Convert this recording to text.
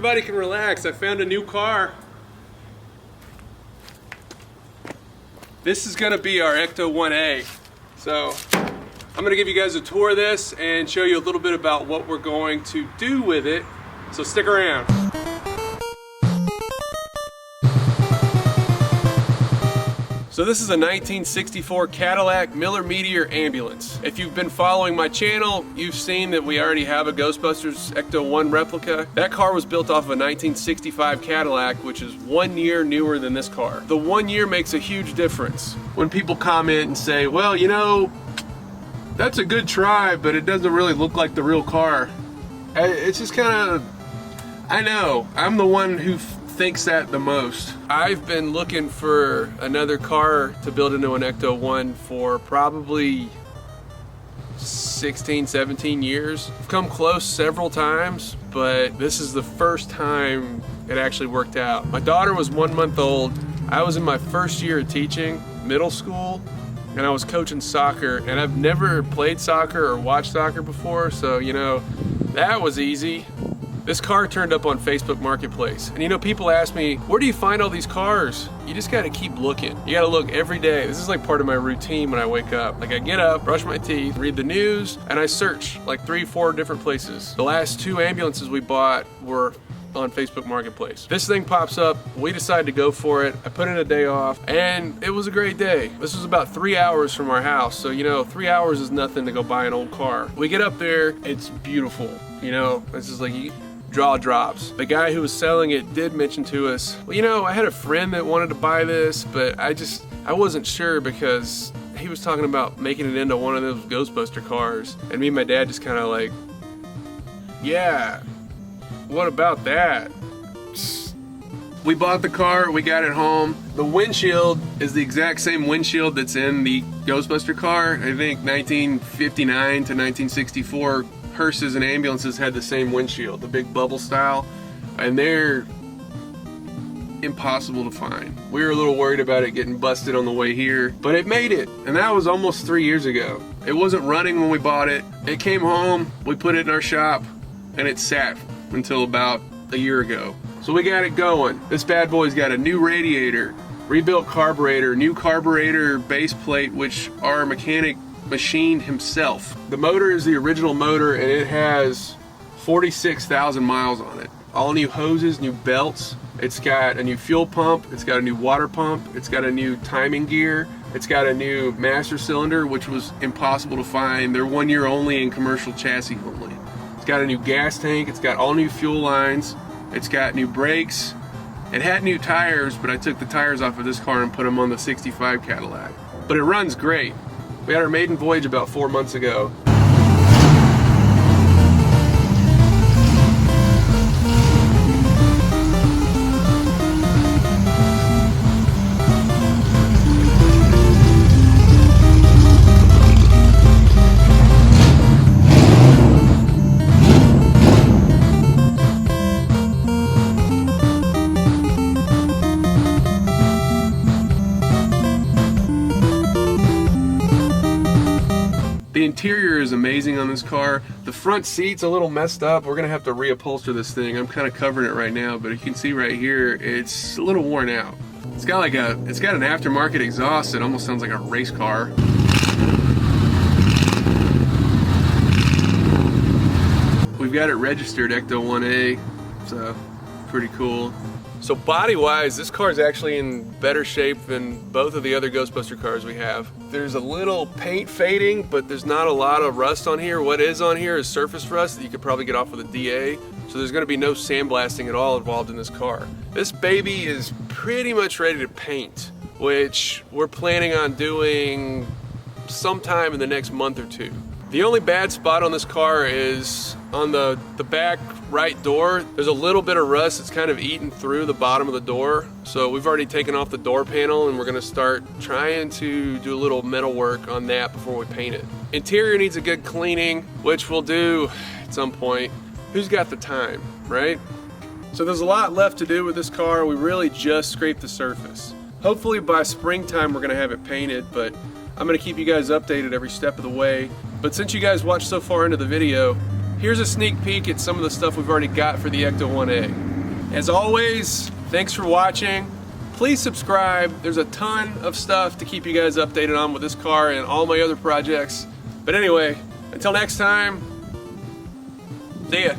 everybody can relax. I found a new car. This is gonna be our Ecto-1A. So I'm gonna give you guys a tour of this and show you a little bit about what we're going to do with it. So stick around. So this is a 1964 Cadillac Miller-Meteor Ambulance. If you've been following my channel, you've seen that we already have a Ghostbusters Ecto-1 replica. That car was built off of a 1965 Cadillac, which is 1 year newer than this car. The 1 year makes a huge difference. When people comment and say, well, you know, that's a good try, but it doesn't really look like the real car. It's just kind of, I know, I'm the one who thinks that the most. I've been looking for another car to build into an Ecto-1 for probably 16, 17 years. I've come close several times, but this is the first time it actually worked out. My daughter was 1 month old. I was in my first year of teaching, middle school, and I was coaching soccer, and I've never played soccer or watched soccer before, so you know, that was easy. This car turned up on Facebook Marketplace. And you know, people ask me, where do you find all these cars? You just gotta keep looking. You gotta look every day. This is like part of my routine when I wake up. Like I get up, brush my teeth, read the news, and I search like 3-4 different places. The last 2 ambulances we bought were on Facebook Marketplace. This thing pops up, we decide to go for it. I put in a day off, and it was a great day. This was about 3 hours from our house, so you know, 3 hours is nothing to go buy an old car. We get up there, it's beautiful. You know, it's just like, draw drops. The guy who was selling it did mention to us, well, you know, I had a friend that wanted to buy this, but I wasn't sure because he was talking about making it into one of those Ghostbuster cars. And me and my dad just kind of like, yeah, what about that? We bought the car, we got it home. The windshield is the exact same windshield that's in the Ghostbuster car. I think 1959 to 1964 hearses and ambulances had the same windshield, the big bubble style, and they're impossible to find. We were a little worried about it getting busted on the way here, but it made it, and that was almost 3 years ago. It wasn't running when we bought it. It came home, we put it in our shop, and it sat until about a year ago. So we got it going. This bad boy's got a new radiator, rebuilt carburetor, new carburetor base plate, which our mechanic machined himself. The motor is the original motor, and it has 46,000 miles on it. All new hoses, new belts. It's got a new fuel pump. It's got a new water pump. It's got a new timing gear. It's got a new master cylinder, which was impossible to find. They're 1 year only and commercial chassis only. It's got a new gas tank. It's got all new fuel lines. It's got new brakes. It had new tires, but I took the tires off of this car and put them on the 65 Cadillac. But it runs great. We had our maiden voyage about 4 months ago. The interior is amazing on this car. The front seat's a little messed up. We're gonna have to reupholster this thing. I'm kind of covering it right now, but you can see right here, it's a little worn out. It's got an aftermarket exhaust that almost sounds like a race car. We've got it registered Ecto-1A, so pretty cool. So body-wise, this car is actually in better shape than both of the other Ghostbuster cars we have. There's a little paint fading, but there's not a lot of rust on here. What is on here is surface rust that you could probably get off with a DA. So there's gonna be no sandblasting at all involved in this car. This baby is pretty much ready to paint, which we're planning on doing sometime in the next month or 2. The only bad spot on this car is on the back right door. There's a little bit of rust that's kind of eaten through the bottom of the door. So we've already taken off the door panel, and we're gonna start trying to do a little metal work on that before we paint it. Interior needs a good cleaning, which we'll do at some point. Who's got the time, right? So there's a lot left to do with this car. We really just scraped the surface. Hopefully by springtime we're gonna have it painted, but I'm gonna keep you guys updated every step of the way. But since you guys watched so far into the video, here's a sneak peek at some of the stuff we've already got for the Ecto-1A. As always, thanks for watching. Please subscribe. There's a ton of stuff to keep you guys updated on with this car and all my other projects. But anyway, until next time, see ya.